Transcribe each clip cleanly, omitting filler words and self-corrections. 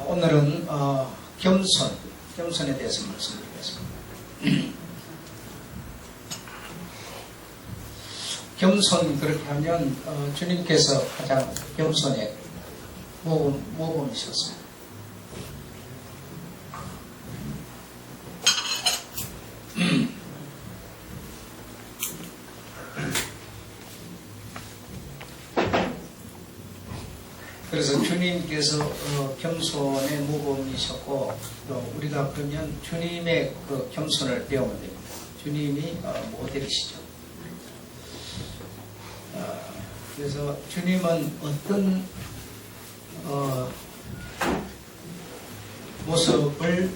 오늘은 겸손에 대해서 말씀드리겠습니다. 겸손, 그렇게 하면 주님께서 가장 겸손의 모범이셨습니다. 그래서 주님께서 겸손의 모범이셨고, 또 우리가 그러면 주님의 그 겸손을 배우면 됩니다. 주님이 모델이시죠. 그래서 주님은 어떤 모습을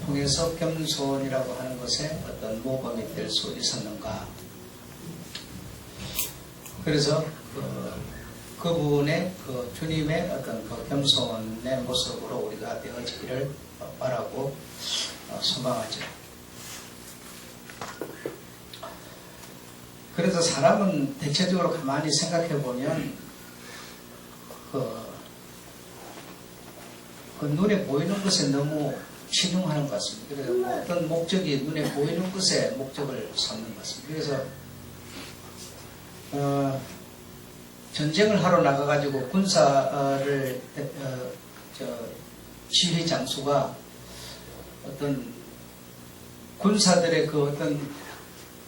통해서 겸손이라고 하는 것에 어떤 모범이 될 수 있었는가. 그래서 그분의 주님의 어떤 겸손의 모습으로 우리가 되어지기를 바라고 소망하죠. 그래서 사람은 대체적으로 가만히 생각해 보면 눈에 보이는 것에 너무 치중하는 것 같습니다. 그래서 어떤 목적이 눈에 보이는 것에 목적을 삼는 것 같습니다. 그래서 전쟁을 하러 나가가지고 군사를 지휘 장수가 어떤 군사들의 그 어떤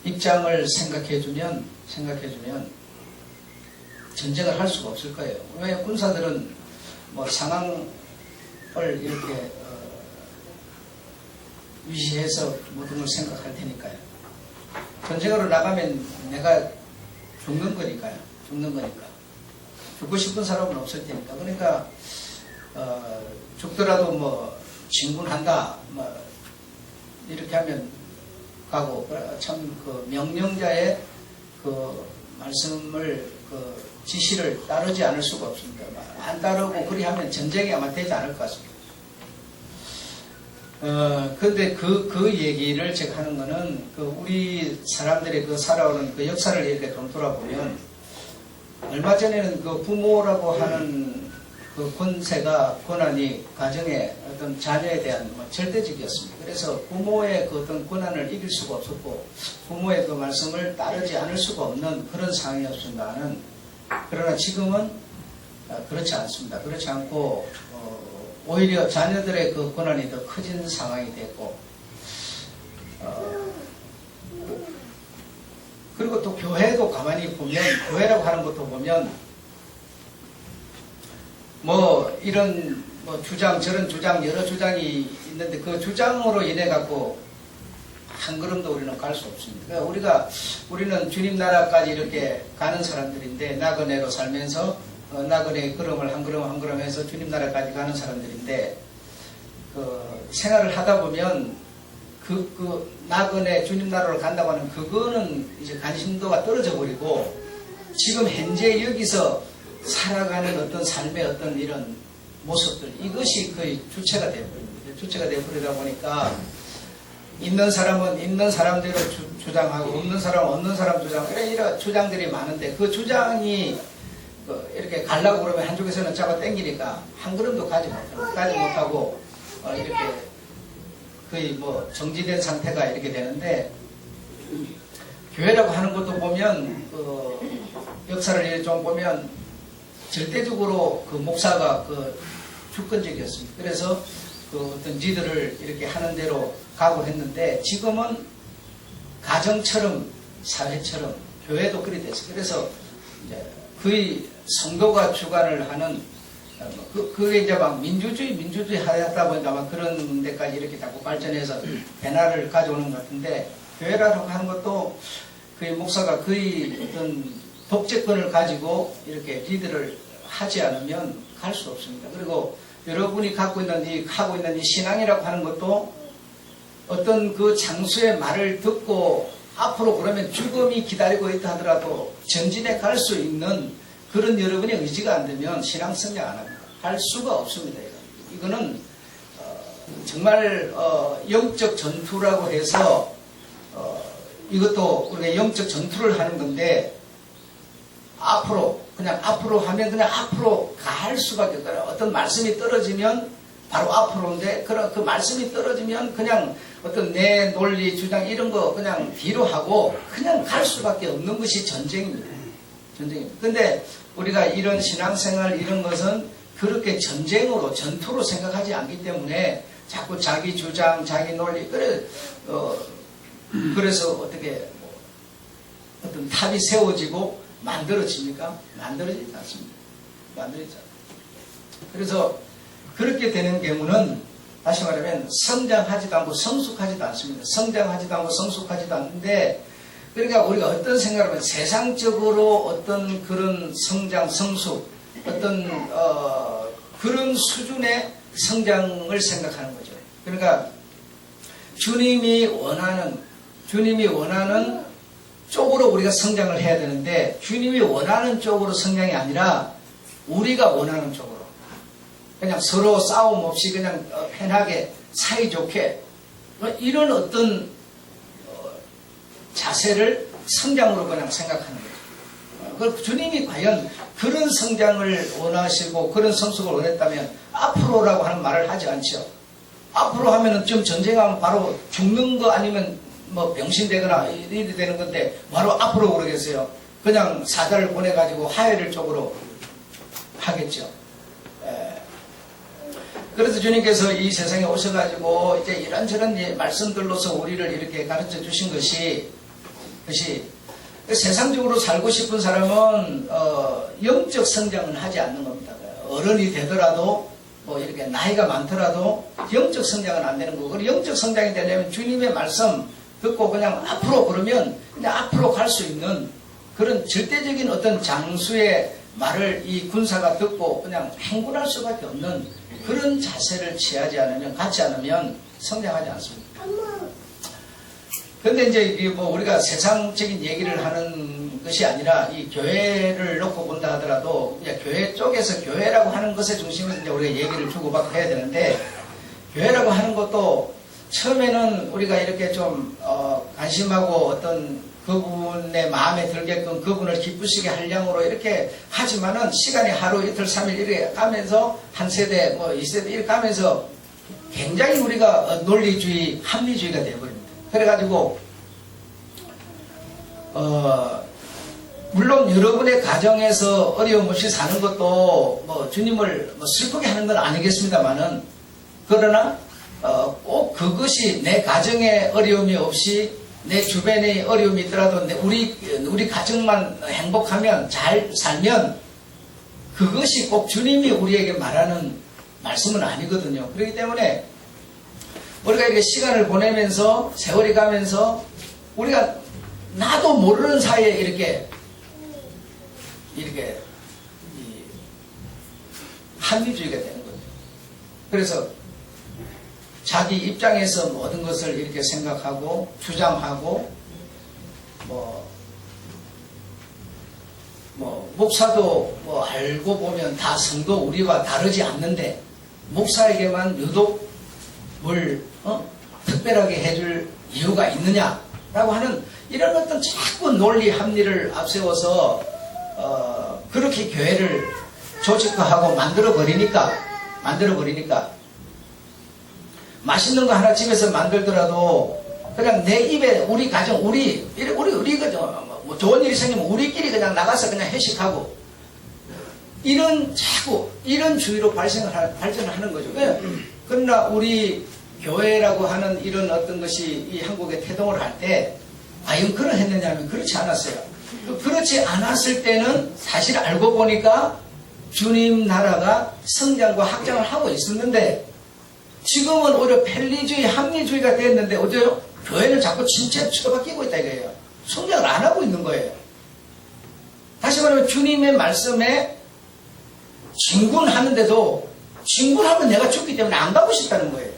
입장을 생각해주면 전쟁을 할 수가 없을 거예요. 왜? 군사들은 뭐 상황을 이렇게 위시해서 모든 걸 생각할 테니까요. 전쟁으로 나가면 내가 죽는 거니까. 죽고 싶은 사람은 없을 테니까. 그러니까 죽더라도 뭐 진군한다 이렇게 하면 가고, 참 그 명령자의 그 말씀을 지시를 따르지 않을 수가 없습니다. 안 따르고 그리하면 전쟁이 아마 되지 않을 것 같습니다. 근데 그 얘기를 제가 하는 거는 우리 사람들의 살아오는 역사를 이렇게 좀 돌아보면, 얼마 전에는 부모라고 하는 권한이 가정의 어떤 자녀에 대한 절대적이었습니다. 그래서 부모의 어떤 권한을 이길 수가 없었고, 부모의 말씀을 따르지 않을 수가 없는 그런 상황이었습니다만, 그러나 지금은 그렇지 않습니다. 그렇지 않고 오히려 자녀들의 권한이 더 커진 상황이 됐고, 그리고 또 교회도 가만히 보면, 교회라고 하는 것도 보면 이런 주장 저런 주장 여러 주장이 있는데, 그 주장으로 인해 갖고 한 걸음도 우리는 갈 수 없습니다. 그러니까 우리는 주님 나라까지 이렇게 가는 사람들인데, 나그네로 살면서 나그네의 걸음을 한 걸음 한 걸음 해서 주님 나라까지 가는 사람들인데, 생활을 하다 보면 나그네 주님 나라로 간다고 하는 그거는 이제 관심도가 떨어져 버리고, 지금 현재 여기서 살아가는 어떤 삶의 어떤 이런 모습들, 이것이 거의 주체가 되어버립니다. 주체가 되어버리다 보니까 있는 사람은 있는 사람대로 주장하고, 없는 사람은 없는 사람 주장하고, 이런 주장들이 많은데, 그 주장이 이렇게 가려고 그러면 한쪽에서는 잡아 당기니까 한 걸음도 가지 못하고 이렇게 거의 정지된 상태가 이렇게 되는데, 교회라고 하는 것도 보면 역사를 좀 보면 절대적으로 목사가 주권적이었습니다. 그래서 어떤 지들을 이렇게 하는 대로 가고 했는데, 지금은 가정처럼 사회처럼 교회도 그리 됐어요. 그래서 이제 거의 성도가 주관을 하는, 그게 이제 막 민주주의 하다 보니까 막 그런 데까지 이렇게 자꾸 발전해서 변화를 가져오는 것 같은데, 교회라고 하는 것도 거의 목사가 거의 어떤 독재권을 가지고 이렇게 리더를 하지 않으면 갈 수 없습니다. 그리고 여러분이 하고 있는 이 신앙이라고 하는 것도 어떤 그 장수의 말을 듣고 앞으로 그러면 죽음이 기다리고 있다 하더라도 전진해 갈 수 있는 그런 여러분의 의지가 안 되면 신앙 성장 안 합니다. 할 수가 없습니다. 이거는 정말 영적 전투라고 해서 이것도 우리가 영적 전투를 하는 건데, 앞으로 그냥 앞으로 하면 그냥 앞으로 갈 수밖에 없어요. 어떤 말씀이 떨어지면 바로 앞으로인데 그 말씀이 떨어지면 그냥 어떤 내 논리 주장 이런 거 그냥 뒤로 하고 그냥 갈 수밖에 없는 것이 전쟁입니다. 전쟁입니다. 근데 우리가 이런 신앙생활 이런 것은 그렇게 전쟁으로 전투로 생각하지 않기 때문에 자꾸 자기 주장 자기 논리 그래서 어떻게 어떤 탑이 세워지고 만들어집니까? 만들어지지 않습니다. 만들어지지 않습니다. 그래서 그렇게 되는 경우는 다시 말하면 성장하지도 않고 성숙하지도 않습니다. 성장하지도 않고 성숙하지도 않는데 그러니까 우리가 어떤 생각을 하면 세상적으로 어떤 그런 성장, 성숙 어떤 그런 수준의 성장을 생각하는 거죠. 그러니까 주님이 원하는 쪽으로 우리가 성장을 해야 되는데 주님이 원하는 쪽으로 성장이 아니라 우리가 원하는 쪽으로 그냥 서로 싸움 없이 그냥 편하게 사이좋게 이런 어떤 자세를 성장으로 그냥 생각하는 거죠. 주님이 과연 그런 성장을 원하시고 그런 성숙을 원했다면 앞으로라고 하는 말을 하지 않죠. 앞으로 하면은 좀 전쟁하면 바로 죽는 거 아니면 뭐 병신되거나 이렇게 되는 건데 바로 앞으로 그러겠어요. 그냥 사자를 보내가지고 하해를 쪽으로 하겠죠. 그래서 주님께서 이 세상에 오셔가지고 이제 이런저런 말씀들로서 우리를 이렇게 가르쳐 주신 것이 세상적으로 살고 싶은 사람은 영적 성장은 하지 않는 겁니다. 어른이 되더라도 뭐 이렇게 나이가 많더라도 영적 성장은 안 되는 거고 영적 성장이 되려면 주님의 말씀 듣고 그냥 앞으로 그러면 그냥 앞으로 갈 수 있는 그런 절대적인 어떤 장수의 말을 이 군사가 듣고 그냥 행군할 수밖에 없는 그런 자세를 갖지 않으면 성장하지 않습니다. 그런데 이제 이게 뭐 우리가 세상적인 얘기를 하는 것이 아니라 이 교회를 놓고 본다 하더라도 이제 교회 쪽에서 교회라고 하는 것에 중심에서 이제 우리가 얘기를 주고받고 해야 되는데 교회라고 하는 것도 처음에는 우리가 이렇게 좀 관심하고 어떤 그분의 마음에 들게끔 그분을 기쁘시게 할 양으로 이렇게 하지만은 시간이 하루 이틀 3일 이렇게 가면서 한 세대 뭐 2세대 이렇게 가면서 굉장히 우리가 논리주의 합리주의가 되어버립니다. 그래가지고 물론 여러분의 가정에서 어려움 없이 사는 것도 뭐 주님을 뭐 슬프게 하는 건 아니겠습니다만은 그러나 꼭 그것이 내 가정에 어려움이 없이 내 주변에 어려움이 있더라도 우리 가정만 행복하면 잘 살면 그것이 꼭 주님이 우리에게 말하는 말씀은 아니거든요. 그렇기 때문에 우리가 이렇게 시간을 보내면서 세월이 가면서 우리가 나도 모르는 사이에 이렇게 합리주의가 되는 거죠. 그래서 자기 입장에서 모든 것을 이렇게 생각하고 주장하고 목사도 뭐 알고 보면 다 성도 우리와 다르지 않는데 목사에게만 유독 뭘 특별하게 해줄 이유가 있느냐라고 하는 이런 어떤 자꾸 논리 합리를 앞세워서 그렇게 교회를 조직화하고 만들어 버리니까 맛있는 거 하나 집에서 만들더라도 그냥 내 입에 우리 가정 우리 그죠 뭐 좋은 일이 생기면 우리끼리 그냥 나가서 그냥 회식하고 이런 주의로 발전을 하는 거죠. 왜? 그러나 우리 교회라고 하는 이런 어떤 것이 이 한국에 태동을 할 때 과연 그러했느냐 하면 그렇지 않았어요. 그렇지 않았을 때는 사실 알고 보니까 주님 나라가 성장과 확장을 하고 있었는데 지금은 오히려 편리주의, 합리주의가 됐는데 어때요? 교회는 자꾸 진짜 처박히고 있다 이거예요. 성장을 안 하고 있는 거예요. 다시 말하면 주님의 말씀에 진군하는데도 진군하면 내가 죽기 때문에 안 가고 싶다는 거예요.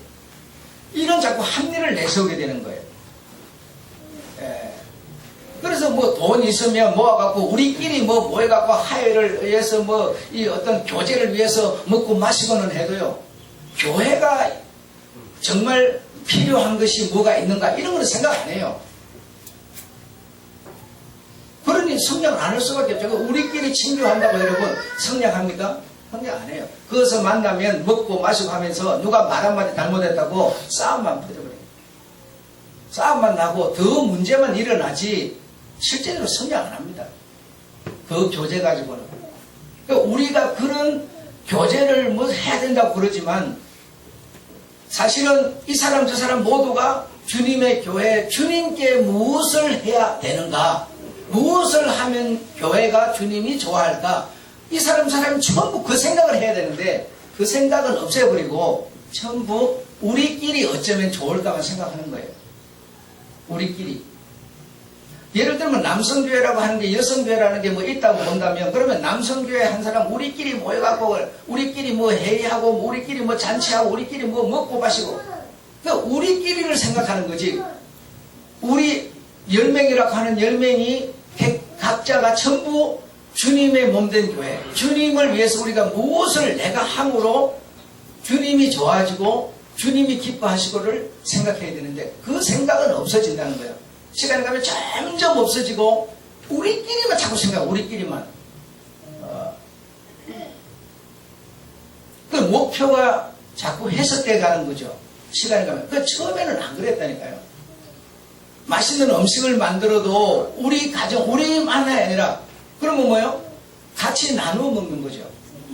이런 자꾸 합리를 내세우게 되는 거예요. 그래서 뭐 돈 있으면 모아갖고 우리끼리 뭐 모여갖고 하회를 위해서 뭐 이 어떤 교제를 위해서 먹고 마시고는 해도요. 교회가 정말 필요한 것이 뭐가 있는가 이런 걸 생각 안 해요. 그러니 성장 안 할 수밖에 없죠. 우리끼리 친교한다고 여러분 성장합니까? 성장 안 해요. 거기서 만나면 먹고 마시고 하면서 누가 말 한마디 잘못했다고 싸움만 퍼져버려요. 싸움만 나고 더 문제만 일어나지 실제로 성장 안 합니다. 그 교제 가지고는. 그러니까 우리가 그런 교제를 뭐 해야 된다고 그러지만 사실은 이 사람 저 사람 모두가 주님의 교회, 주님께 무엇을 해야 되는가? 무엇을 하면 교회가 주님이 좋아할까? 이 사람 저 사람이 전부 그 생각을 해야 되는데 그 생각은 없애버리고 전부 우리끼리 어쩌면 좋을까만 생각하는 거예요. 우리끼리. 예를 들면 남성교회라고 하는 게 여성교회라는 게 뭐 있다고 본다면 그러면 남성교회 한 사람 우리끼리 모여갖고 우리끼리 뭐 회의하고 우리끼리 뭐 잔치하고 우리끼리 뭐 먹고 마시고 그러니까 우리끼리를 생각하는 거지. 우리 10명이라고 하는 10명이 각자가 전부 주님의 몸된 교회, 주님을 위해서 우리가 무엇을 내가 함으로 주님이 좋아지고 주님이 기뻐하시고를 생각해야 되는데 그 생각은 없어진다는 거예요. 시간이 가면 점점 없어지고 우리끼리만 자꾸 생각하고 우리끼리만 그 목표가 자꾸 해석돼 가는 거죠. 시간이 가면. 그 처음에는 안 그랬다니까요. 맛있는 음식을 만들어도 우리 가정, 우리만이 아니라 그러면 뭐예요? 같이 나누어 먹는 거죠.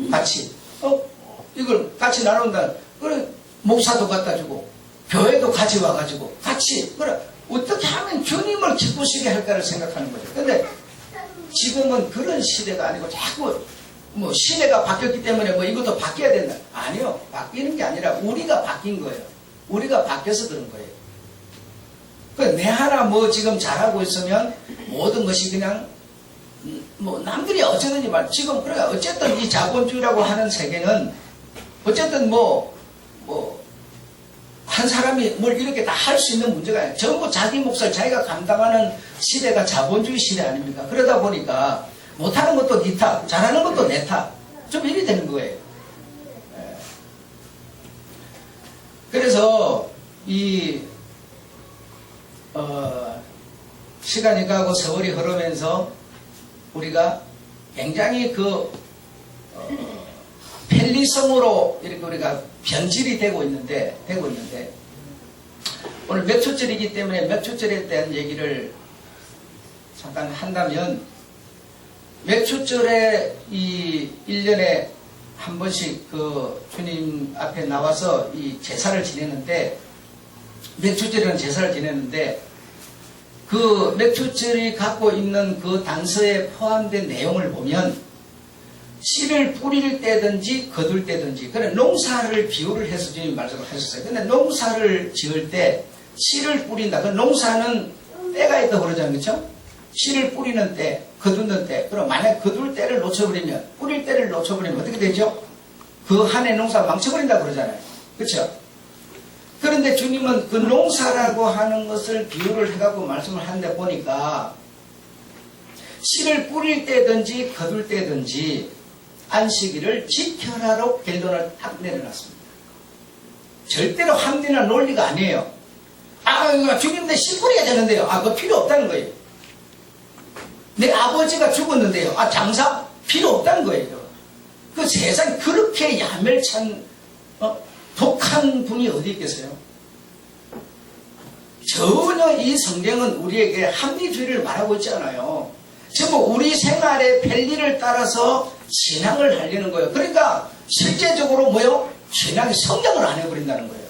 같이. 이걸 같이 나눈다. 그래, 목사도 갖다 주고, 교회도 같이 와가지고, 같이. 그래, 어떻게 하면 주님을 기쁘시게 할까를 생각하는 거죠. 근데 지금은 그런 시대가 아니고 자꾸 뭐 시대가 바뀌었기 때문에 뭐 이것도 바뀌어야 된다. 아니요. 바뀌는 게 아니라 우리가 바뀐 거예요. 우리가 바뀌어서 그런 거예요. 내 하나 뭐 지금 잘하고 있으면 모든 것이 그냥 뭐 남들이 어쩌든지 말 지금 그러니까 어쨌든 이 자본주의라고 하는 세계는 어쨌든 한 사람이 뭘 이렇게 다 할 수 있는 문제가 아니에요. 전부 자기 몫을 자기가 감당하는 시대가 자본주의 시대 아닙니까? 그러다 보니까 못하는 것도 네 탓, 잘하는 것도 내 탓. 좀 이리 되는 거예요. 그래서 시간이 가고 세월이 흐르면서 우리가 굉장히 편리성으로 이렇게 우리가 변질이 되고 있는데 오늘 몇 초절이기 때문에 몇 초절에 대한 얘기를 잠깐 한다면 몇 초절에 이 1년에 한 번씩 주님 앞에 나와서 이 제사를 지내는데 몇 초절이라는 제사를 지내는데 그 몇 초절이 갖고 있는 그 단서에 포함된 내용을 보면 씨를 뿌릴 때든지 거둘 때든지 그래 농사를 비유를 해서 주님 말씀을 하셨어요. 근데 농사를 지을 때 씨를 뿌린다. 그 농사는 때가 있다고 그러잖아요. 그렇죠? 씨를 뿌리는 때, 거두는 때. 그럼 만약 거둘 때를 놓쳐버리면 뿌릴 때를 놓쳐버리면 어떻게 되죠? 그 한 해 농사 망쳐버린다고 그러잖아요. 그렇죠? 그런데 주님은 그 농사라고 하는 것을 비유를 해갖고 말씀을 하는데 보니까 씨를 뿌릴 때든지 거둘 때든지 안식일을 지켜라로 결론을 딱 내려놨습니다. 절대로 합리나 논리가 아니에요. 주님 내 씨 뿌려야 되는데요. 그거 필요 없다는 거예요. 내 아버지가 죽었는데요. 장사 필요 없다는 거예요. 그 세상에 그렇게 야멸찬 독한 분이 어디 있겠어요? 전혀 이 성경은 우리에게 합리주의를 말하고 있지 않아요. 전부 우리 생활의 편리를 따라서 신앙을 하려는 거예요. 그러니까 실제적으로 뭐요? 신앙이 성장을 안 해버린다는 거예요.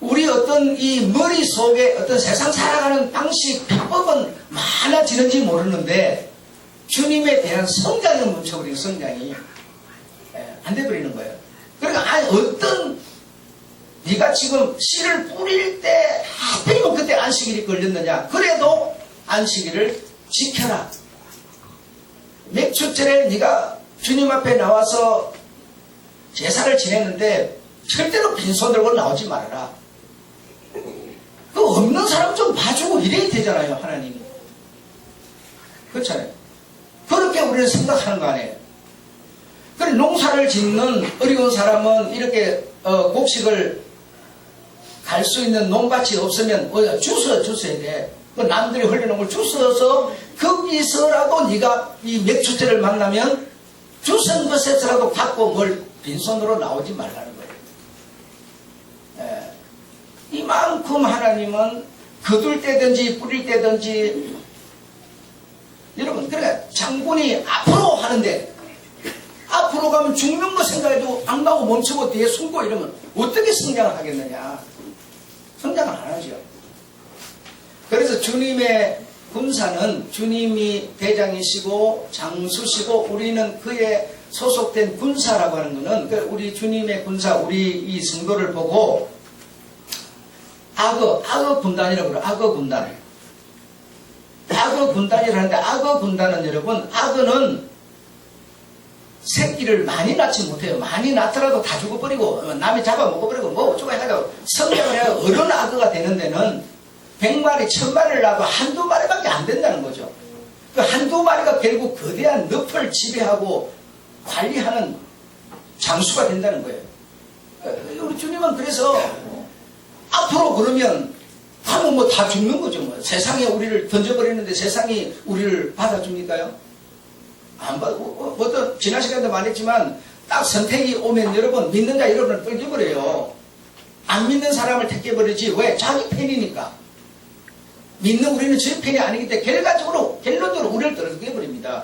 우리 어떤 이 머릿속에 어떤 세상 살아가는 방식, 방법은 많아지는지 모르는데 주님에 대한 성장을 멈춰버리는 성장이 안 돼버리는 거예요. 그러니까 어떤 네가 지금 씨를 뿌릴 때 하필이면 그때 안식일이 걸렸느냐. 그래도 안식일을 지켜라. 몇 초절에 네가 주님 앞에 나와서 제사를 지냈는데 절대로 빈손 들고 나오지 말아라. 그 없는 사람 좀 봐주고 이래야 되잖아요. 하나님이. 그렇잖아요. 그렇게 우리는 생각하는 거 아니에요. 그래 농사를 짓는 어려운 사람은 이렇게 곡식을 갈 수 있는 농밭이 없으면 주워야 돼. 그 남들이 흘리는 걸 주워서 거기서라도 네가 이 맥주째를 만나면 주선 것에서라도 갖고 뭘 빈손으로 나오지 말라는 거예요. 이만큼 하나님은 거둘 때든지 뿌릴 때든지 여러분 그러니까 장군이 앞으로 하는데 앞으로 가면 죽는 거 생각해도 안 가고 멈추고 뒤에 숨고 이러면 어떻게 성장을 하겠느냐. 성장을 안 하죠. 그래서 주님의 군사는 주님이 대장이시고 장수시고 우리는 그에 소속된 군사라고 하는 것은 우리 주님의 군사 우리 이 성도를 보고 악어 군단이라고 그래요. 악어 군단. 악어 군단이라는데 악어 군단은 여러분 악어는 새끼를 많이 낳지 못해요. 많이 낳더라도 다 죽어버리고 남이 잡아먹어버리고 뭐 어쩌고 해가지고 성장을 해야 어른 악어가 되는 데는 100마리, 1000마리를 낳아도 한두 마리밖에 안 된다는 거죠. 그 한두 마리가 결국 거대한 늪을 지배하고 관리하는 장수가 된다는 거예요. 우리 주님은 그래서 앞으로 그러면 하면 뭐 다 죽는 거죠. 뭐. 세상에 우리를 던져버리는데 세상이 우리를 받아줍니까요? 안 받고, 또 지난 시간에도 말했지만 딱 선택이 오면 여러분 믿는 자 여러분을 떨겨버려요. 안 믿는 사람을 택해버리지. 왜? 자기 편이니까. 믿는 우리는 제 편이 아니기 때문에 결론적으로 우리를 떨어뜨려버립니다.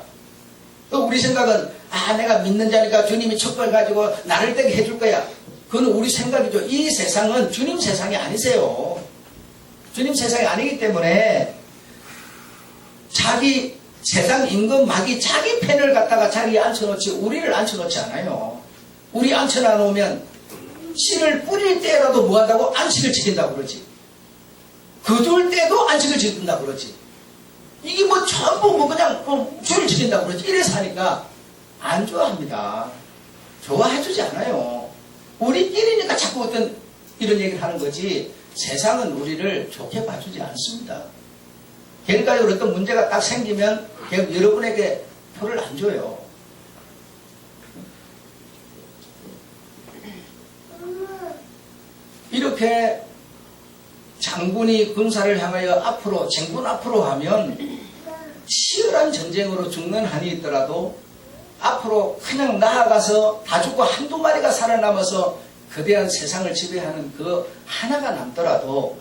또 우리 생각은 내가 믿는 자니까 주님이 척벌 가지고 나를 되게 해줄 거야. 그건 우리 생각이죠. 이 세상은 주님 세상이 아니세요. 주님 세상이 아니기 때문에 자기 세상 임금 마귀 자기 편을 갖다가 자기에 앉혀놓지 우리를 앉혀놓지 않아요. 우리 앉혀놓으면 씨를 뿌릴 때라도 뭐한다고? 안식을 지킨다고 그러지. 거둘 때도 안식을 지킨다고 그러지. 이게 뭐 전부 뭐 그냥 주를 지킨다고 그러지. 이래서 하니까 안 좋아합니다. 좋아해주지 않아요. 우리끼리니까 자꾸 어떤 이런 얘기를 하는 거지 세상은 우리를 좋게 봐주지 않습니다. 결과적으로 어떤 문제가 딱 생기면 여러분에게 표를 안 줘요. 이렇게 장군이 군사를 향하여 앞으로 쟁군 앞으로 하면 치열한 전쟁으로 죽는 한이 있더라도 앞으로 그냥 나아가서 다 죽고 한두 마리가 살아남아서 거대한 세상을 지배하는 그 하나가 남더라도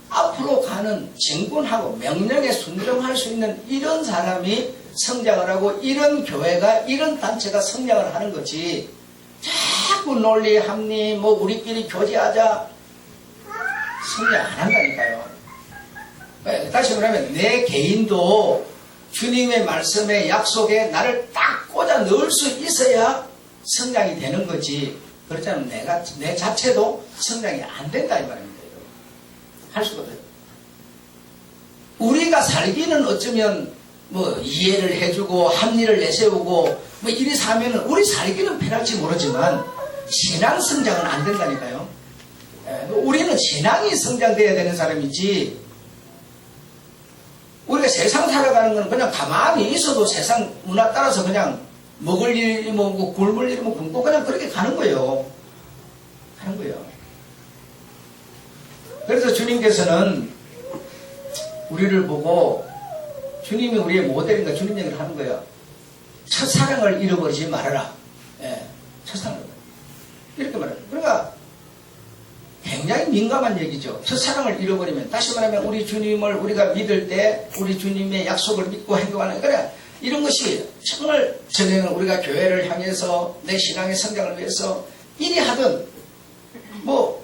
앞으로 가는 쟁군하고 명령에 순종할 수 있는 이런 사람이 성장을 하고 이런 교회가 이런 단체가 성장을 하는 거지 자꾸 논리 합리 뭐 우리끼리 교제하자 성장 안 한다니까요. 다시 말하면 내 개인도 주님의 말씀의 약속에 나를 딱 꽂아 넣을 수 있어야 성장이 되는 거지. 그렇지 않으면 내 자체도 성장이 안 된다 이 말입니다. 할 수가 없어요. 우리가 살기는 어쩌면 뭐 이해를 해주고 합리를 내세우고 뭐 이래서 하면은 우리 살기는 편할지 모르지만 신앙 성장은 안 된다니까요. 우리는 신앙이 성장돼야 되는 사람이지 우리가 세상 살아가는 건 그냥 가만히 있어도 세상 문화 따라서 그냥 먹을 일이 뭐 굶을 일이 뭐 굶고 그냥 그렇게 가는 거예요. 하는 거예요. 그래서 주님께서는 우리를 보고 주님이 우리의 모델인가 주님 얘기를 하는 거예요. 첫사랑을 잃어버리지 말아라. 첫사랑을. 이렇게 말해요. 그러니까 굉장히 민감한 얘기죠. 첫사랑을 잃어버리면 다시 말하면 우리 주님을 우리가 믿을 때 우리 주님의 약속을 믿고 행동하는 그래 이런 것이 정말 전에는 우리가 교회를 향해서 내 신앙의 성장을 위해서 일이 하든 뭐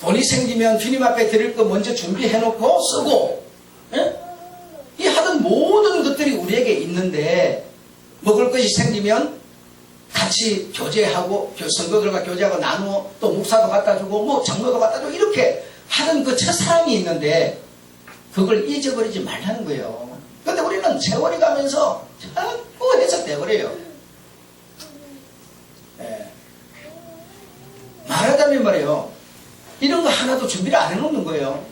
돈이 생기면 주님 앞에 드릴 거 먼저 준비해놓고 쓰고 이 하던 모든 것들이 우리에게 있는데 먹을 것이 생기면 같이 교제하고 성도들과 교제하고 나누어 또 목사도 갖다 주고 뭐 장로도 갖다 주고 이렇게 하던 그 첫사랑이 있는데 그걸 잊어버리지 말라는 거예요. 근데 우리는 세월이 가면서 자꾸 해석돼버려요. 말하자면 말이에요. 이런 거 하나도 준비를 안 해놓는 거예요.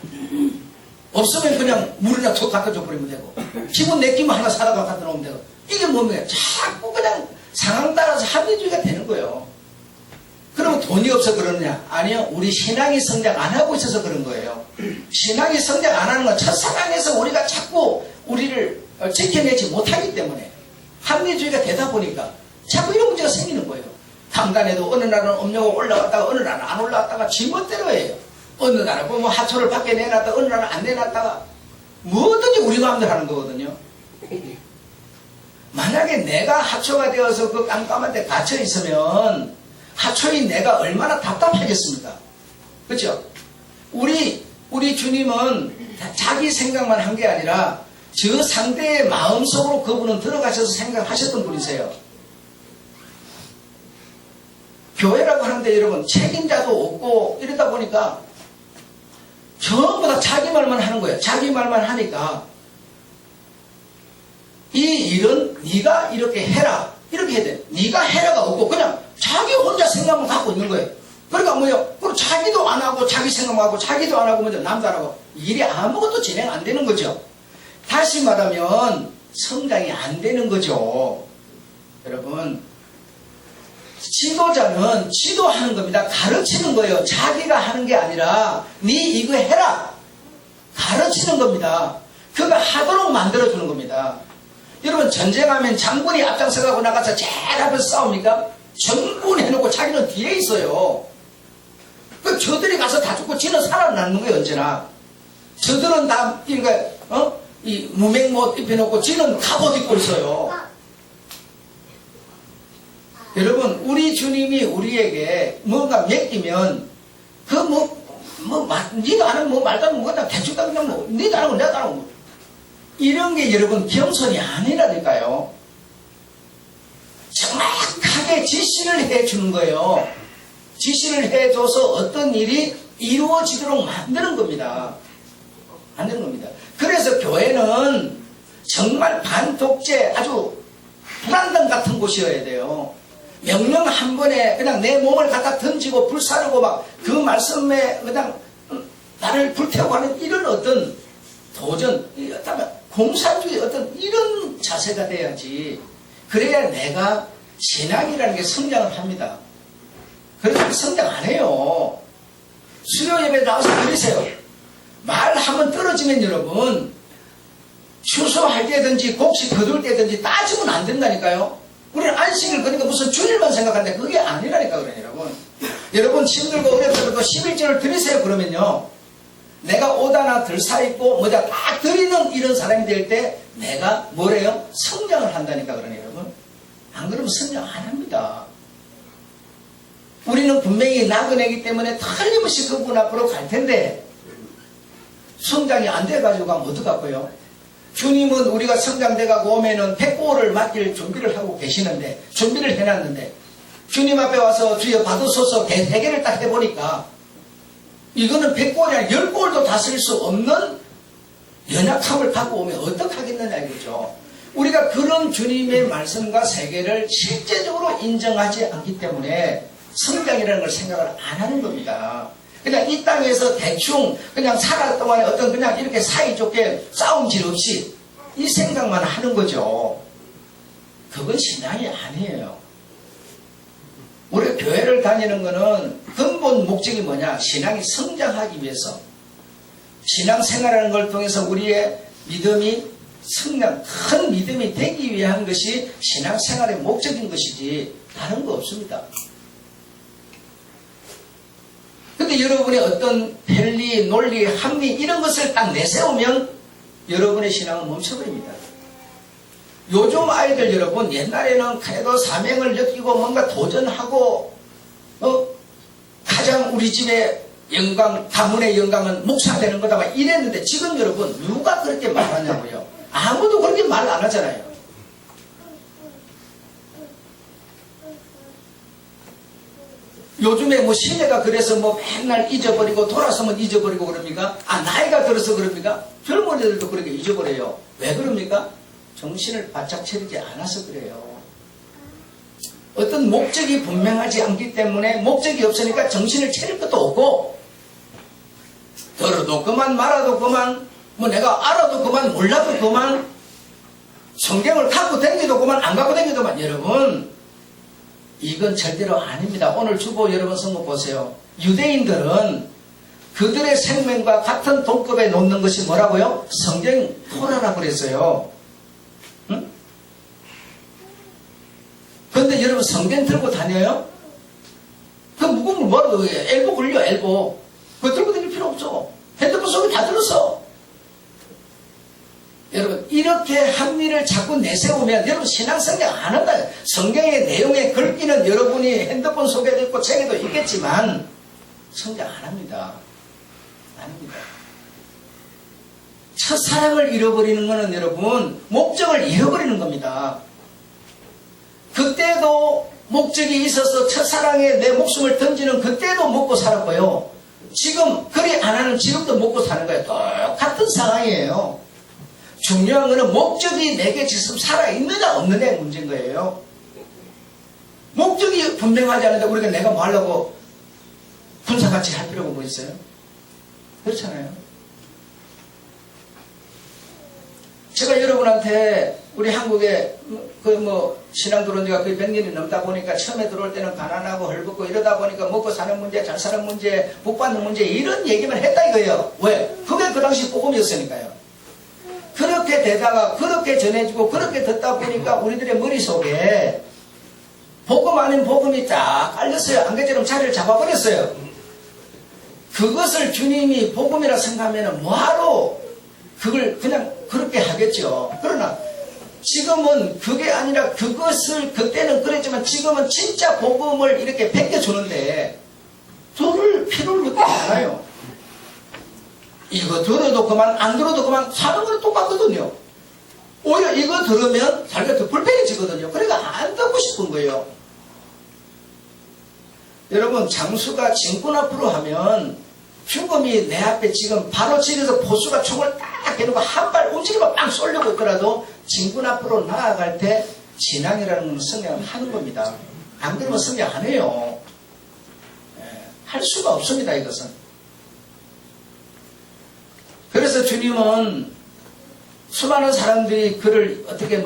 없으면 그냥 물이나 툭 갖다 줘버리면 되고 기분 내끼면 하나 사다가 갖다 놓으면 되고 이게 뭡니까? 자꾸 그냥 상황 따라서 합리주의가 되는 거예요. 그러면 돈이 없어 그러느냐? 아니요. 우리 신앙이 성장 안 하고 있어서 그런 거예요. 신앙이 성장 안 하는 건 첫사랑에서 우리가 자꾸 우리를 지켜내지 못하기 때문에 합리주의가 되다 보니까 자꾸 이런 문제가 생기는 거예요. 강단에도 어느 날은 음료가 올라갔다가 어느 날은 안 올라갔다가 지멋대로 해요. 어느 날은 뭐 하초를 밖에 내놨다가 어느 날은 안 내놨다가 뭐든지 우리 마음대로 하는 거거든요. 만약에 내가 하초가 되어서 그 깜깜한 데 갇혀 있으면 하초인 내가 얼마나 답답하겠습니까? 그렇죠? 우리 주님은 자기 생각만 한 게 아니라 저 상대의 마음속으로 그분은 들어가셔서 생각하셨던 분이세요. 교회라고 하는데 여러분 책임자도 없고 이러다 보니까 전부 다 자기 말만 하는 거예요. 자기 말만 하니까 이 일은 네가 이렇게 해라 이렇게 해야 돼. 네가 해라가 없고 그냥 자기 혼자 생각만 갖고 있는 거예요. 그러니까 뭐요? 그리고 자기도 안 하고 자기 생각만 하고 자기도 안 하고 먼저 남도 안 하고 일이 아무것도 진행 안 되는 거죠. 다시 말하면 성장이 안 되는 거죠. 여러분 지도자는 지도하는 겁니다. 가르치는 거예요. 자기가 하는 게 아니라 네 이거 해라 가르치는 겁니다. 그거 하도록 만들어주는 겁니다. 여러분 전쟁하면 장군이 앞장서가고 나가서 제일 앞에서 싸웁니까? 전군 해놓고 자기는 뒤에 있어요. 그 저들이 가서 다 죽고 지는 살아남는 거예요. 언제나 저들은 다 이 무맹못 입혀놓고 지는 갑옷 입고 있어요. 여러분 우리 주님이 우리에게 뭔가 맡기면 네가 안 하면 말도 안 하면 그냥 대충 다 그냥 네가 안 하고 내가 안 하고 이런 게 여러분 겸손이 아니라니까요. 정확하게 지시를 해주는 거예요. 지시를 해줘서 어떤 일이 이루어지도록 만드는 겁니다. 만드는 겁니다. 그래서 교회는 정말 반독재 아주 불안당 같은 곳이어야 돼요. 명령 한 번에 그냥 내 몸을 갖다 던지고 불사르고 막 그 말씀에 그냥 나를 불태우고 하는 이런 어떤 도전, 공산주의 어떤 이런 자세가 돼야지. 그래야 내가 신앙이라는 게 성장을 합니다. 그래서 성장 안 해요. 수요 예배 나와서 드리세요. 말 한번 떨어지면 여러분 추수할 때든지 곡식 거둘 때든지 따지면 안 된다니까요. 우리는 안식을 그러니까 무슨 주일만 생각하는데 그게 아니라니까 그래요. 여러분 여러분 힘들고 어렵더라도 11절을 드리세요. 그러면요 내가 옷 하나 덜 사입고 뭐다 딱 드리는 이런 사람이 될 때 내가 뭐래요? 성장을 한다니까 그러네요. 여러분 안 그러면 성장 안 합니다. 우리는 분명히 나그네이기 때문에 틀림없이 그분 앞으로 갈 텐데 성장이 안 돼가지고 가면 어떡하고요? 주님은 우리가 성장돼가고 오면은 백고를 맡길 준비를 하고 계시는데 준비를 해놨는데 주님 앞에 와서 주여 받으소서 대개를 딱 해보니까 이거는 백골이 아니라 10골도 다 쓸 수 없는 연약함을 갖고 오면 어떡하겠느냐 이거죠. 우리가 그런 주님의 말씀과 세계를 실제적으로 인정하지 않기 때문에 성장이라는 걸 생각을 안 하는 겁니다. 그냥 이 땅에서 대충 그냥 살아갈 동안에 어떤 그냥 이렇게 사이좋게 싸움질 없이 이 생각만 하는 거죠. 그건 신앙이 아니에요. 우리 교회를 다니는 거는 근본 목적이 뭐냐? 신앙이 성장하기 위해서 신앙생활하는 걸 통해서 우리의 믿음이 성장, 큰 믿음이 되기 위한 것이 신앙생활의 목적인 것이지 다른 거 없습니다. 근데 여러분의 어떤 편리, 논리, 합리 이런 것을 딱 내세우면 여러분의 신앙은 멈춰버립니다. 요즘 아이들 여러분 옛날에는 그래도 사명을 느끼고 뭔가 도전하고 가장 우리 집의 영광, 가문의 영광은 목사 되는 거다 막 이랬는데 지금 여러분 누가 그렇게 말하냐고요? 아무도 그렇게 말 안 하잖아요. 요즘에 뭐 시대가 그래서 뭐 맨날 잊어버리고 돌아서면 잊어버리고 그럽니까? 나이가 들어서 그럽니까? 젊은이들도 그렇게 잊어버려요. 왜 그럽니까? 정신을 바짝 차리지 않아서 그래요. 어떤 목적이 분명하지 않기 때문에 목적이 없으니까 정신을 차릴 것도 없고 들어도 그만 말아도 그만 뭐 내가 알아도 그만 몰라도 그만 성경을 갖고 다니도 그만 안 갖고 다니도 그만. 여러분 이건 절대로 아닙니다. 오늘 주보 여러분 성경 보세요. 유대인들은 그들의 생명과 같은 동급에 놓는 것이 뭐라고요? 성경 토라라고 그랬어요. 응? 그런데 여러분 성경 들고 다녀요? 그 무거운 뭐라고 해요? 엘보 걸려, 엘보. 그거 들고 다닐 필요 없어. 핸드폰 속에 다 들었어. 여러분, 이렇게 합리를 자꾸 내세우면 여러분 신앙성경 안 한다. 성경의 내용에 글귀는 여러분이 핸드폰 속에도 있고 책에도 있겠지만 성경 안 합니다. 안 합니다. 첫사랑을 잃어버리는 것은 여러분 목적을 잃어버리는 겁니다. 그때도 목적이 있어서 첫사랑에 내 목숨을 던지는 그때도 먹고 살았고요. 지금 그리 안 하는 지금도 먹고 사는 거예요. 똑같은 상황이에요. 중요한 것은 목적이 내게 지금 살아있느냐 없느냐의 문제인 거예요. 목적이 분명하지 않은데 우리가 내가 뭐 하려고 군사같이 할 필요가 뭐 있어요? 그렇잖아요. 제가 여러분한테 우리 한국에 신앙 들어온 지가 거의 100년이 넘다 보니까 처음에 들어올 때는 가난하고 헐벗고 이러다 보니까 먹고 사는 문제, 잘 사는 문제, 복 받는 문제 이런 얘기만 했다 이거예요. 왜? 그게 그 당시 복음이었으니까요. 그렇게 되다가 그렇게 전해지고 그렇게 듣다 보니까 우리들의 머릿속에 복음 아닌 복음이 딱 깔렸어요. 안개처럼 자리를 잡아버렸어요. 그것을 주님이 복음이라 생각하면 뭐하러 그걸 그냥 그렇게 하겠죠. 그러나 지금은 그게 아니라 그것을 그때는 그랬지만 지금은 진짜 복음을 이렇게 베껴주는데 들을 필요를 느끼지 않아요. 이거 들어도 그만 안 들어도 그만 사는 건 똑같거든요. 오히려 이거 들으면 자기가 더 불편해지거든요. 그러니까 안 듣고 싶은 거예요. 여러분 장수가 진군 앞으로 하면 죽음이 내 앞에 지금 바로 집에서 보수가 총을 딱 해놓고 한 발 움직이면 빵 쏠려고 있더라도 진군 앞으로 나아갈 때 진앙이라는 건 성경을 하는 겁니다. 안 그러면 성경 안 해요. 할 수가 없습니다. 이것은. 그래서 주님은 수많은 사람들이 그를 어떻게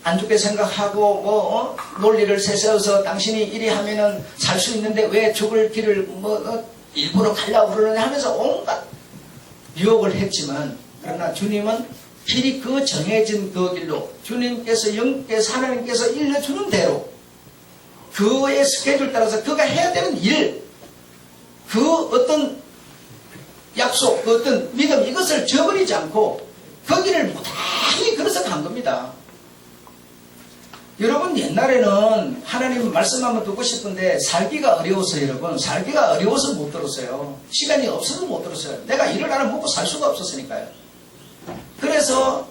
안 좋게 생각하고 논리를 세세워서 당신이 이리 하면은 살 수 있는데 왜 죽을 길을 일부러 가려고 그러느냐 하면서 온갖 유혹을 했지만 그러나 주님은 필히 그 정해진 그 길로 주님께서 영께서 하나님께서 일러주는 대로 그의 스케줄 따라서 그가 해야 되는 일 그 어떤 약속 그 어떤 믿음 이것을 저버리지 않고 그 길을 무단히 걸어서 간 겁니다. 여러분 옛날에는 하나님 말씀하면 듣고 싶은데 살기가 어려워서 여러분 살기가 어려워서 못 들었어요. 시간이 없어서 못 들었어요. 내가 일을 하나 먹고 살 수가 없었으니까요. 그래서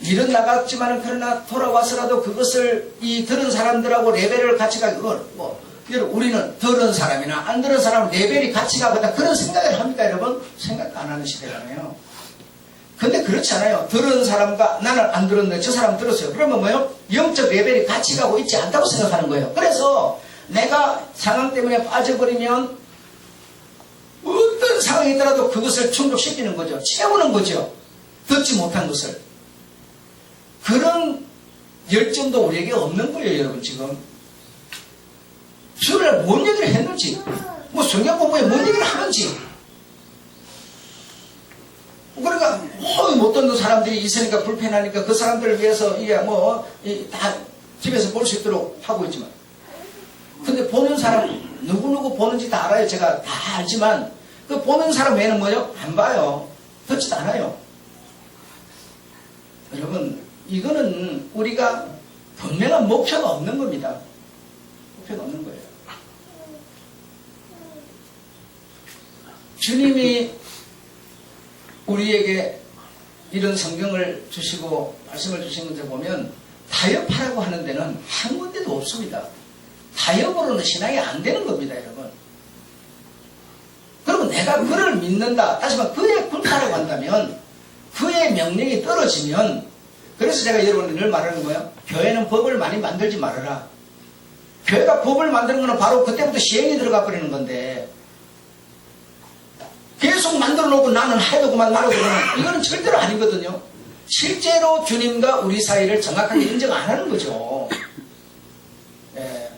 일은 나갔지만 그러나 돌아와서라도 그것을 이 들은 사람들하고 레벨을 같이 가고 그걸 우리는 들은 사람이나 안 들은 사람 레벨이 같이 가거나 그런 생각을 합니까 여러분? 생각 안 하는 시대잖아요. 근데 그렇지 않아요. 들은 사람과 나는 안 들었는데 저 사람 들었어요. 그러면 뭐예요? 영적 레벨이 같이 가고 있지 않다고 생각하는 거예요. 그래서 내가 상황 때문에 빠져버리면 어떤 상황이 있더라도 그것을 충족시키는 거죠. 채우는 거죠. 듣지 못한 것을. 그런 열정도 우리에게 없는 거예요. 여러분 지금. 주일날 뭔 얘기를 했는지 성경 공부에 뭔 얘기를 하는지 그러니까 못 듣는 사람들이 있으니까 불편하니까 그 사람들을 위해서 이게 다 집에서 볼 수 있도록 하고 있지만 근데 보는 사람 누구누구 보는지 다 알아요. 제가 다 알지만 그 보는 사람 외에는 뭐예요? 안 봐요. 듣지도 않아요. 여러분 이거는 우리가 분명한 목표가 없는 겁니다. 목표가 없는 거예요. 주님이 우리에게 이런 성경을 주시고 말씀을 주신 것을 보면 타협하라고 하는 데는 한 군데도 없습니다. 타협으로는 신앙이 안 되는 겁니다. 여러분. 그러면 내가 그를 믿는다. 다시 말해 그의 군사라고 한다면 그의 명령이 떨어지면 그래서 제가 여러분들 늘 말하는 거예요. 교회는 법을 많이 만들지 말아라. 교회가 법을 만드는 거는 바로 그때부터 시행이 들어가 버리는 건데 계속 만들어 놓고 나는 해도 그만 말아도 그만 이거는 절대로 아니거든요. 실제로 주님과 우리 사이를 정확하게 인정 안 하는 거죠. 예.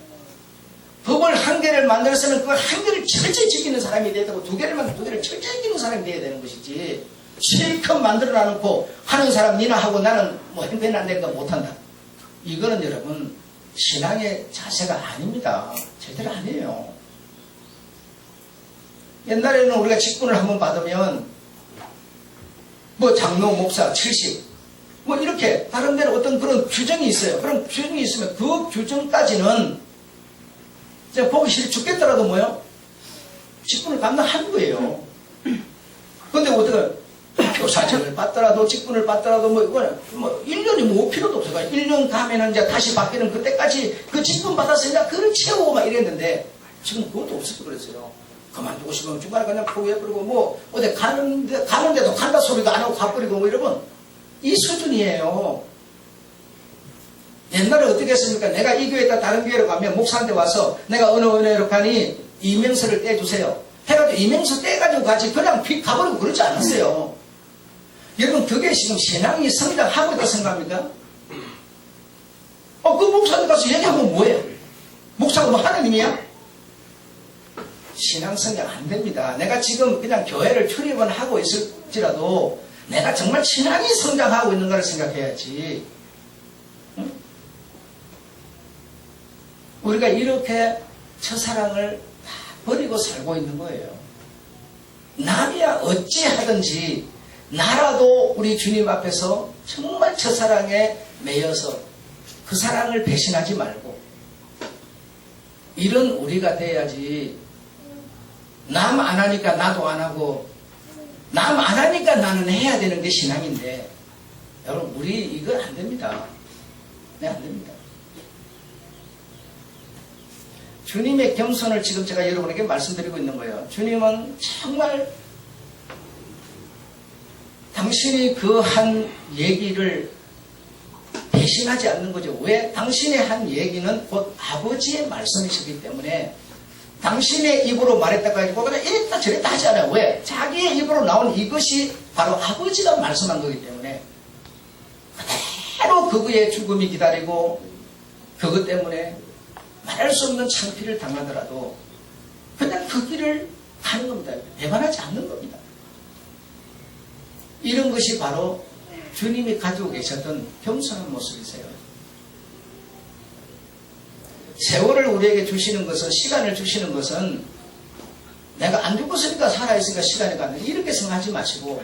개를 만들었으면 그 한 개를 철저히 지키는 사람이 돼야 되고, 두 개를 만들면 두 개를 철저히 지키는 사람이 돼야 되는 것이지, 실컷 만들어 놔놓고 하는 사람 니나 하고 나는 뭐 행편이 안 되니까 못한다. 이거는 여러분 신앙의 자세가 아닙니다. 제대로 아니에요. 옛날에는 우리가 직분을 한번 받으면 뭐 장로 목사 70 뭐 이렇게 다른 데는 어떤 그런 규정이 있어요. 그런 규정이 있으면 그 규정까지는 제가 보기 싫어 죽겠더라도 뭐요? 직분을 감당하는 거예요. 근데 어떻게 교사직을 받더라도 직분을 받더라도 뭐 이거는 뭐 1년이 뭐 필요도 없어요. 1년 가면은 이제 다시 바뀌는 그때까지 그 직분 받아서 이제 그걸 채우고 막 이랬는데 지금 그것도 없어서 그랬어요. 그만두고 싶으면 중간에 그냥 포기해버리고 뭐 어디 가는데도 간다 소리도 안 하고 가버리고 뭐 이러면 이 수준이에요. 옛날에 어떻게 했습니까? 내가 이 교회에다 다른 교회로 가면 목사한테 와서 내가 어느 은혜로 가니 이명서를 떼주세요. 해가지고 이명서 떼가지고 가지 그냥 가버리고 그러지 않았어요. 여러분 그게 지금 신앙이 성장하고 있다 생각합니까? 그 목사한테 가서 얘기하면 뭐예요? 목사가 뭐 하나님이야? 신앙 성장 안 됩니다. 내가 지금 그냥 교회를 출입은 하고 있을지라도 내가 정말 신앙이 성장하고 있는가를 생각해야지. 응? 우리가 이렇게 첫사랑을 다 버리고 살고 있는 거예요. 남이야 어찌하든지 나라도 우리 주님 앞에서 정말 첫사랑에 매여서 그 사랑을 배신하지 말고 이런 우리가 돼야지. 남 안 하니까 나도 안 하고 남 안 하니까 나는 해야 되는 게 신앙인데 여러분 우리 이거 안 됩니다. 네, 안 됩니다. 주님의 겸손을 지금 제가 여러분에게 말씀드리고 있는 거예요. 주님은 정말 당신이 그 한 얘기를 배신하지 않는 거죠. 왜? 당신의 한 얘기는 곧 아버지의 말씀이시기 때문에 당신의 입으로 말했다고 하고 그냥 이랬다 저랬다 하지 않아요. 왜? 자기의 입으로 나온 이것이 바로 아버지가 말씀한 거기 때문에 그대로 그거의 죽음이 기다리고 그것 때문에 말할 수 없는 창피를 당하더라도 그냥 그 길을 가는 겁니다. 배반하지 않는 겁니다. 이런 것이 바로 주님이 가지고 계셨던 겸손한 모습이세요. 세월을 우리에게 주시는 것은, 시간을 주시는 것은 내가 안 죽었으니까 살아있으니까 시간이 가는 이렇게 생각하지 마시고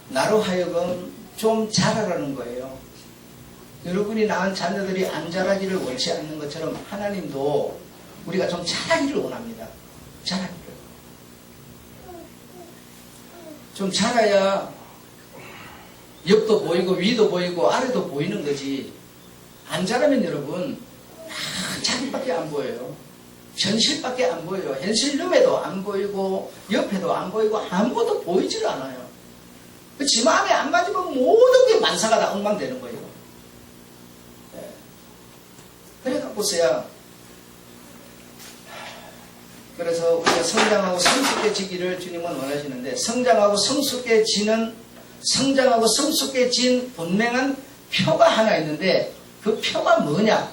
나로 하여금 좀 자라라는 거예요. 여러분이 낳은 자녀들이 안 자라기를 원치 않는 것처럼 하나님도 우리가 좀 자라기를 원합니다. 자라기를. 좀 자라야 옆도 보이고 위도 보이고 아래도 보이는 거지. 안 자라면 여러분 자기밖에 안 보여요. 현실밖에 안 보여요. 현실 눈에도 안 보이고 옆에도 안 보이고 아무것도 보이질 않아요. 지 마음에 안 맞으면 모든 게 만사가 다 엉망되는 거예요. 네. 그러니까 보세요. 그래서 우리가 성장하고 성숙해지기를 주님은 원하시는데 성장하고 성숙해진 분명한 표가 하나 있는데 그 표가 뭐냐?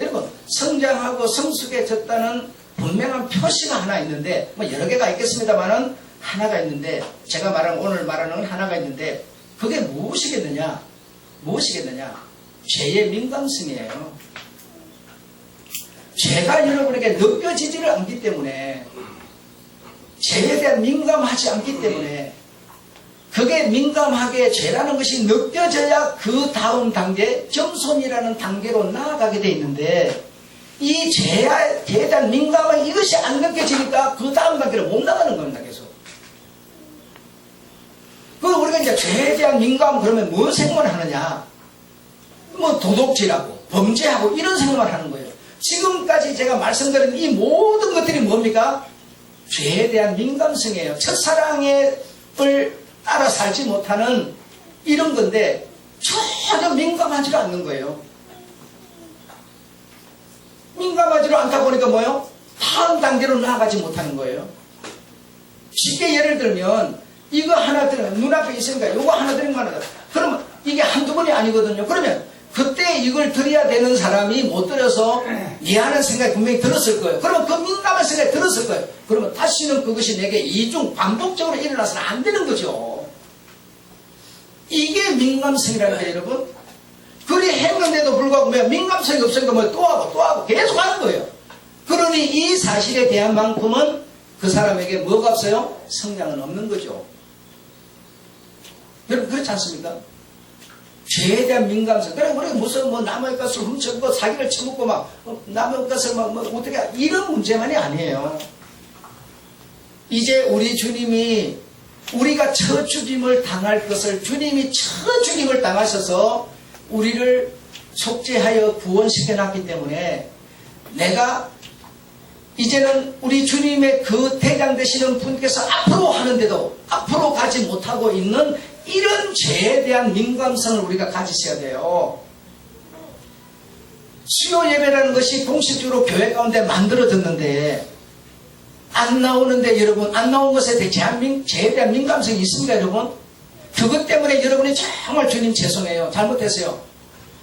여러분 성장하고 성숙해졌다는 분명한 표시가 하나 있는데 뭐 여러 개가 있겠습니다만은 하나가 있는데 제가 오늘 말하는 건 하나가 있는데 그게 무엇이겠느냐? 죄의 민감성이에요. 죄가 여러분에게 느껴지지를 않기 때문에 죄에 대한 민감하지 않기 때문에 그게 민감하게 죄라는 것이 느껴져야 그 다음 단계 겸손이라는 단계로 나아가게 돼 있는데 이 죄에 대한 민감한 이것이 안 느껴지니까 그 다음 단계로 못 나가는 겁니다. 계속. 그리고 우리가 이제 죄에 대한 민감 그러면 무슨 생각을 하느냐? 뭐 도둑질하고 범죄하고 이런 생각만 하는 거예요. 지금까지 제가 말씀드린 이 모든 것들이 뭡니까? 죄에 대한 민감성이에요. 첫사랑을 따라 살지 못하는 이런 건데 전혀 민감하지가 않는 거예요. 민감하지도 않다 보니까 뭐예요? 다음 단계로 나아가지 못하는 거예요. 쉽게 예를 들면 이거 하나 들으면 눈앞에 있으니까 이거 하나 들으면 하나 그러면 이게 한두 번이 아니거든요. 그러면 그때 이걸 드려야 되는 사람이 못 드려서 미안한 생각이 분명히 들었을 거예요. 그러면 그 민감한 생각이 들었을 거예요. 그러면 다시는 그것이 내게 이중 반복적으로 일어나서는 안 되는 거죠. 이게 민감성이라는 거예요, 여러분. 그리 했는데도 불구하고 민감성이 없으니까 또 하고 계속 하는 거예요. 그러니 이 사실에 대한 만큼은 그 사람에게 뭐가 없어요? 성장은 없는 거죠. 여러분 그렇지 않습니까? 죄에 대한 민감성. 그래, 우리 무슨 남의 것을 훔쳐고 사기를 쳐먹고 남의 것을 어떻게, 이런 문제만이 아니에요. 이제 우리 주님이 우리가 첫 죽임을 당할 것을 주님이 첫 죽임을 당하셔서 우리를 속죄하여 구원시켜 놨기 때문에 내가 이제는 우리 주님의 그 대장 되시는 분께서 앞으로 하는데도 앞으로 가지 못하고 있는 이런 죄에 대한 민감성을 우리가 가지셔야 돼요. 수요 예배라는 것이 공식적으로 교회 가운데 만들어졌는데 안 나오는데 여러분, 안 나온 것에 대한 죄에 대한 민감성이 있습니까 여러분? 그것 때문에 여러분이 정말 주님 죄송해요. 잘못했어요.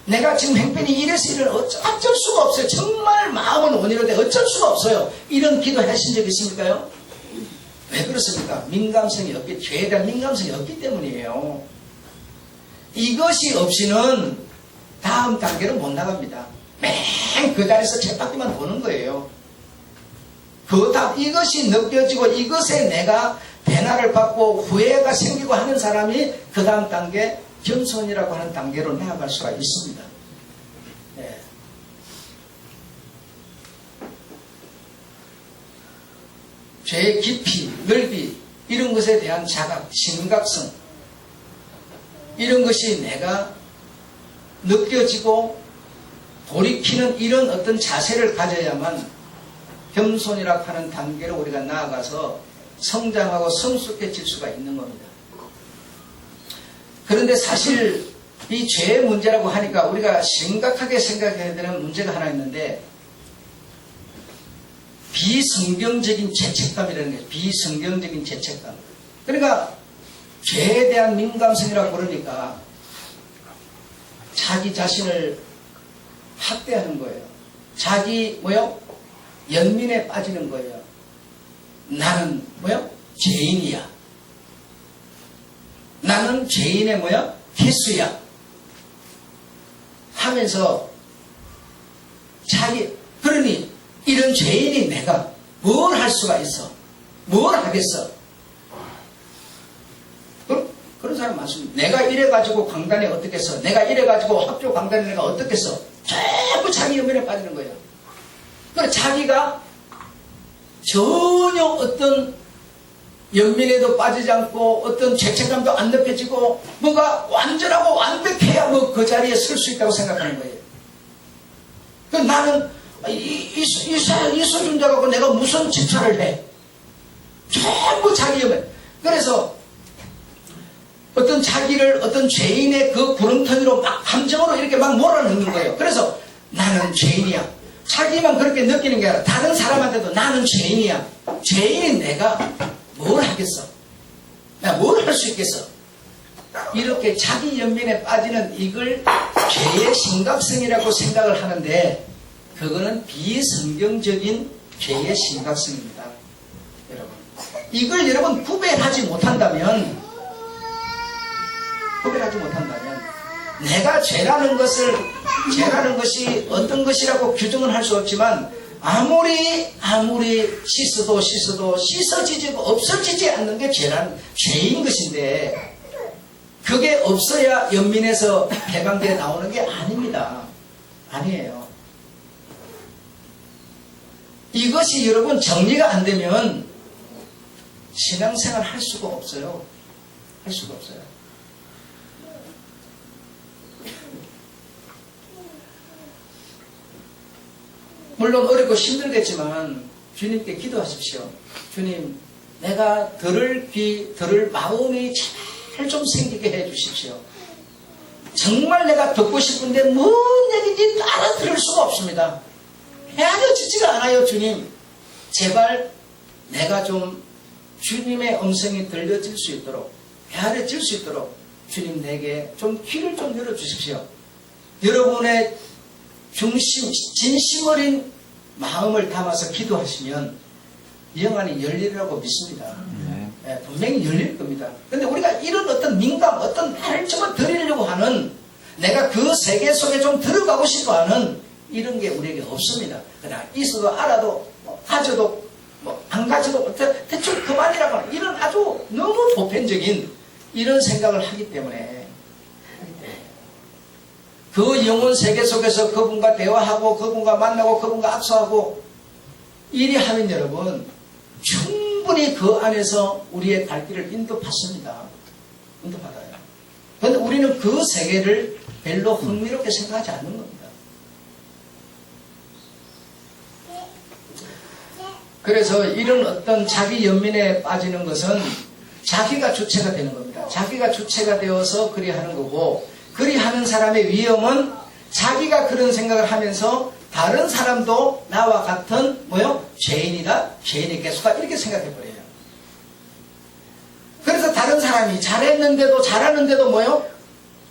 내가 지금 행편이 이래서 어쩔 수가 없어요. 정말 마음은 원이로되 어쩔 수가 없어요. 이런 기도 하신 적 있습니까요? 왜 그렇습니까? 민감성이 없기, 죄에 대한 민감성이 없기 때문이에요. 이것이 없이는 다음 단계로 못 나갑니다. 맨 그 자리에서 쳇바퀴만 도는 거예요. 이것이 느껴지고 이것에 내가 배나를 받고 후회가 생기고 하는 사람이 그 다음 단계, 겸손이라고 하는 단계로 나아갈 수가 있습니다. 네. 죄의 깊이, 넓이, 이런 것에 대한 자각, 심각성, 이런 것이 내가 느껴지고 돌이키는 이런 어떤 자세를 가져야만 겸손이라고 하는 단계로 우리가 나아가서 성장하고 성숙해질 수가 있는 겁니다. 그런데 사실 이 죄의 문제라고 하니까 우리가 심각하게 생각해야 되는 문제가 하나 있는데, 비성경적인 죄책감이라는 거예요. 비성경적인 죄책감. 그러니까 죄에 대한 민감성이라고 그러니까 자기 자신을 학대하는 거예요. 자기 연민에 빠지는 거예요. 나는 죄인이야. 나는 죄인의 개수야. 하면서 그러니 이런 죄인이 내가 뭘 할 수가 있어? 뭘 하겠어? 그런 사람 많습니다. 내가 이래가지고 강단에 어떻게 써? 내가 이래가지고 학교 강단에 내가 어떻게 써? 전부 자기 연민에 빠지는 거예요. 그래서 자기가 전혀 어떤 연민에도 빠지지 않고 어떤 죄책감도 안 느껴지고 뭔가 완전하고 완벽해야 그 자리에 설 수 있다고 생각하는 거예요. 그래서 나는 이 수준자 갖고 내가 무슨 집사를 해? 전부 자기 연민. 그래서 어떤 자기를 어떤 죄인의 그 구렁텅이로 감정으로 이렇게 몰아넣는 거예요. 그래서 나는 죄인이야. 자기만 그렇게 느끼는 게 아니라 다른 사람한테도 나는 죄인이야. 죄인인 내가 뭘 하겠어? 내가 뭘 할 수 있겠어? 이렇게 자기 연민에 빠지는 이걸 죄의 심각성이라고 생각을 하는데, 그거는 비성경적인 죄의 심각성입니다. 여러분, 이걸 여러분 구별하지 못한다면 내가 죄라는 것이 어떤 것이라고 규정은 할 수 없지만 아무리 씻어도 씻어지지 없어지지 않는 게 죄인 것인데, 그게 없어야 연민에서 해방되어 나오는 게 아닙니다. 아니에요. 이것이 여러분 정리가 안 되면 신앙생활 할 수가 없어요. 할 수가 없어요. 물론 어렵고 힘들겠지만 주님께 기도하십시오. 주님, 내가 들을 마음이 잘 좀 생기게 해 주십시오. 정말 내가 듣고 싶은데 뭔 얘기인지 알아들을 수가 없습니다. 헤아려지지가 않아요. 주님, 제발 내가 좀 주님의 음성이 들려질 수 있도록, 헤아려질 수 있도록 주님 내게 좀 귀를 좀 열어주십시오. 여러분의 중심, 진심 어린 마음을 담아서 기도하시면 영안이 열리라고 믿습니다. 네, 분명히 열릴 겁니다. 그런데 우리가 이런 어떤 민감, 어떤 나를 좀 드리려고 하는, 내가 그 세계 속에 좀 들어가고 싶어 하는 이런 게 우리에게 없습니다. 그냥 있어도 알아도, 가져도, 안 가져도, 대충 그만이라고 하는 이런 아주 너무 보편적인 이런 생각을 하기 때문에 그 영혼 세계 속에서 그분과 대화하고, 그분과 만나고, 그분과 악수하고, 이리 하면 여러분, 충분히 그 안에서 우리의 갈 길을 인도받습니다. 인도받아요. 그런데 우리는 그 세계를 별로 흥미롭게 생각하지 않는 겁니다. 그래서 이런 어떤 자기 연민에 빠지는 것은 자기가 주체가 되는 겁니다. 자기가 주체가 되어서 그리 하는 거고, 그리 하는 사람의 위험은 자기가 그런 생각을 하면서 다른 사람도 나와 같은 죄인이다, 죄인의 개수다, 이렇게 생각해버려요. 그래서 다른 사람이 잘했는데도, 잘하는데도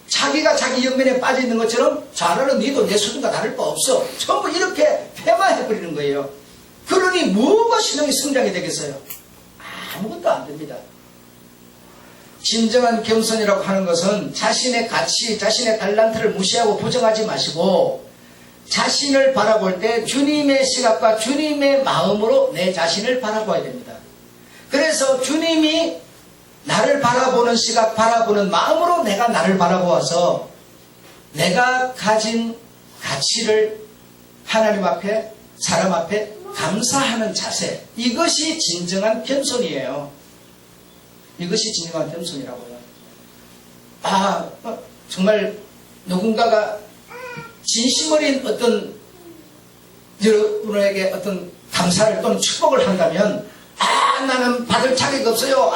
자기가 자기 연민에 빠져 있는 것처럼, 잘하는 니도 내 수준과 다를 바 없어, 전부 이렇게 폐마해버리는 거예요. 그러니 뭐가 신앙의 성장이 되겠어요? 아무것도 안 됩니다. 진정한 겸손이라고 하는 것은 자신의 가치, 자신의 달란트를 무시하고 부정하지 마시고, 자신을 바라볼 때 주님의 시각과 주님의 마음으로 내 자신을 바라봐야 됩니다. 그래서 주님이 나를 바라보는 시각, 바라보는 마음으로 내가 나를 바라보아서 내가 가진 가치를 하나님 앞에, 사람 앞에 감사하는 자세, 이것이 진정한 겸손이에요. 이것이 진정한 겸손이라고요. 정말 누군가가 진심 어린 어떤 여러분에게 어떤 감사를 또는 축복을 한다면, 나는 받을 자격이 없어요.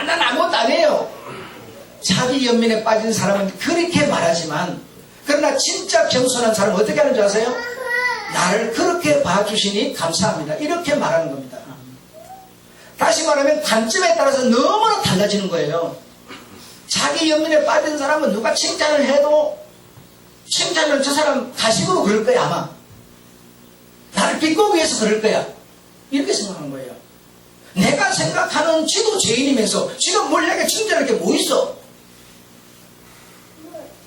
난 아무것도 안 해요. 자기 연민에 빠진 사람은 그렇게 말하지만, 그러나 진짜 겸손한 사람은 어떻게 하는 줄 아세요? 나를 그렇게 봐주시니 감사합니다, 이렇게 말하는 겁니다. 다시 말하면 관점에 따라서 너무나 달라지는 거예요. 자기 연민에 빠진 사람은 누가 칭찬을 해도 칭찬을 저 사람 가식으로 그럴 거야, 아마. 나를 비꼬기 위해서 그럴 거야, 이렇게 생각하는 거예요. 내가 생각하는 지도 죄인이면서 지금 뭘 내게 칭찬할 게 뭐 있어?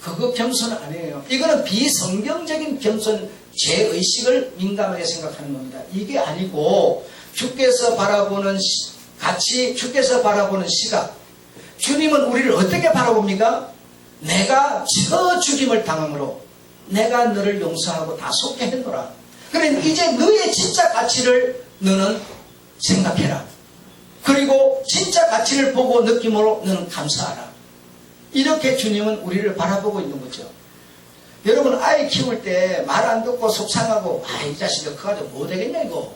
그거 겸손 아니에요. 이거는 비성경적인 겸손, 죄의식을 민감하게 생각하는 겁니다. 이게 아니고 주께서 바라보는 가치, 주께서 바라보는 시각, 주님은 우리를 어떻게 바라봅니까? 내가 저 죽임을 당함으로 내가 너를 용서하고 다 속게 했노라. 그러니 이제 너의 진짜 가치를 너는 생각해라. 그리고 진짜 가치를 보고 느낌으로 너는 감사하라. 이렇게 주님은 우리를 바라보고 있는 거죠. 여러분, 아이 키울 때 말 안 듣고 속상하고, 이 자식이 커가지고 뭐 되겠냐 이거,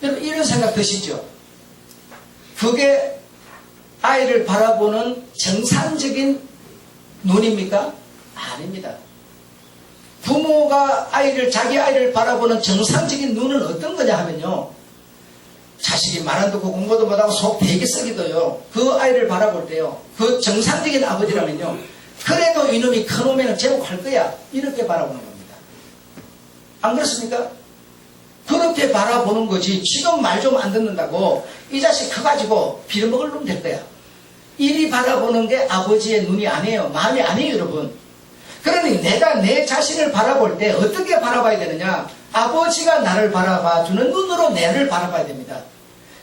여러분 이런 생각 드시죠? 그게 아이를 바라보는 정상적인 눈입니까? 아닙니다. 부모가 자기 아이를 바라보는 정상적인 눈은 어떤 거냐 하면요, 자식이 말 안 듣고 공부도 못하고 속 되게 썩이도요, 그 아이를 바라볼 때요, 그 정상적인 아버지라면요, 그래도 이놈이 커놓으면 제법 할 거야, 이렇게 바라보는 겁니다. 안 그렇습니까? 그렇게 바라보는 거지, 지금 말 좀 안 듣는다고 이 자식 커가지고 빌어먹을 놈 될 거야, 이리 바라보는 게 아버지의 눈이 아니에요. 마음이 아니에요, 여러분. 그러니 내가 내 자신을 바라볼 때 어떻게 바라봐야 되느냐? 아버지가 나를 바라봐주는 눈으로 나를 바라봐야 됩니다.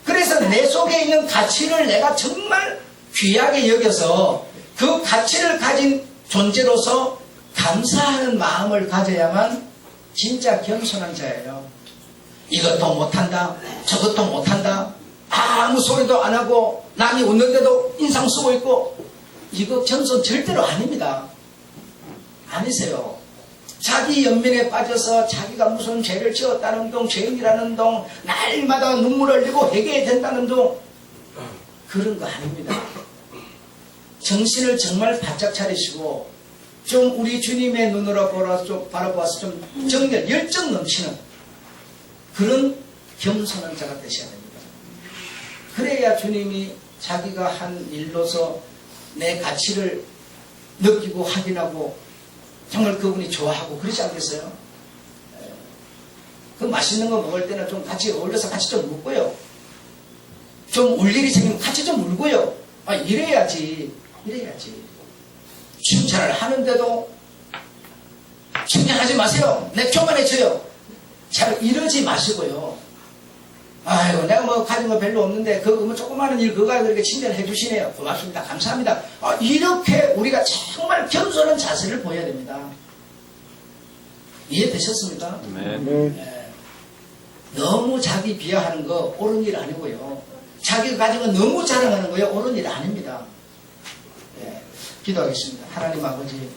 그래서 내 속에 있는 가치를 내가 정말 귀하게 여겨서 그 가치를 가진 존재로서 감사하는 마음을 가져야만 진짜 겸손한 자예요. 이것도 못한다, 저것도 못한다, 아무 소리도 안 하고 남이 웃는데도 인상 쓰고 있고, 이거 겸손 절대로 아닙니다. 아니세요. 자기 연민에 빠져서 자기가 무슨 죄를 지었다는 둥, 죄인이라는 둥, 날마다 눈물을 흘리고 회개해야 된다는 둥, 그런 거 아닙니다. 정신을 정말 바짝 차리시고 좀 우리 주님의 눈으로 좀 바라보아서 좀 정열, 열정 넘치는 그런 겸손한 자가 되셔야 됩니다. 그래야 주님이 자기가 한 일로서 내 가치를 느끼고 확인하고 정말 그분이 좋아하고 그러지 않겠어요? 그 맛있는 거 먹을 때는 좀 같이 어울려서 같이 좀 먹고요. 좀 울 일이 생기면 같이 좀 울고요. 아, 이래야지. 칭찬을 하는데도 칭찬하지 마세요. 내 표만 해줘요. 잘 이러지 마시고요. 아이고, 내가 뭐 가진 거 별로 없는데, 그거 뭐 조그마한 일, 그거 그렇게 칭찬해 주시네요. 고맙습니다. 감사합니다. 아, 이렇게 우리가 정말 겸손한 자세를 보여야 됩니다. 이해되셨습니까? 네. 너무 자기 비하하는 거 옳은 일 아니고요. 자기가 가진 거 너무 자랑하는 거요 옳은 일 아닙니다. 네. 기도하겠습니다. 하나님 아버지.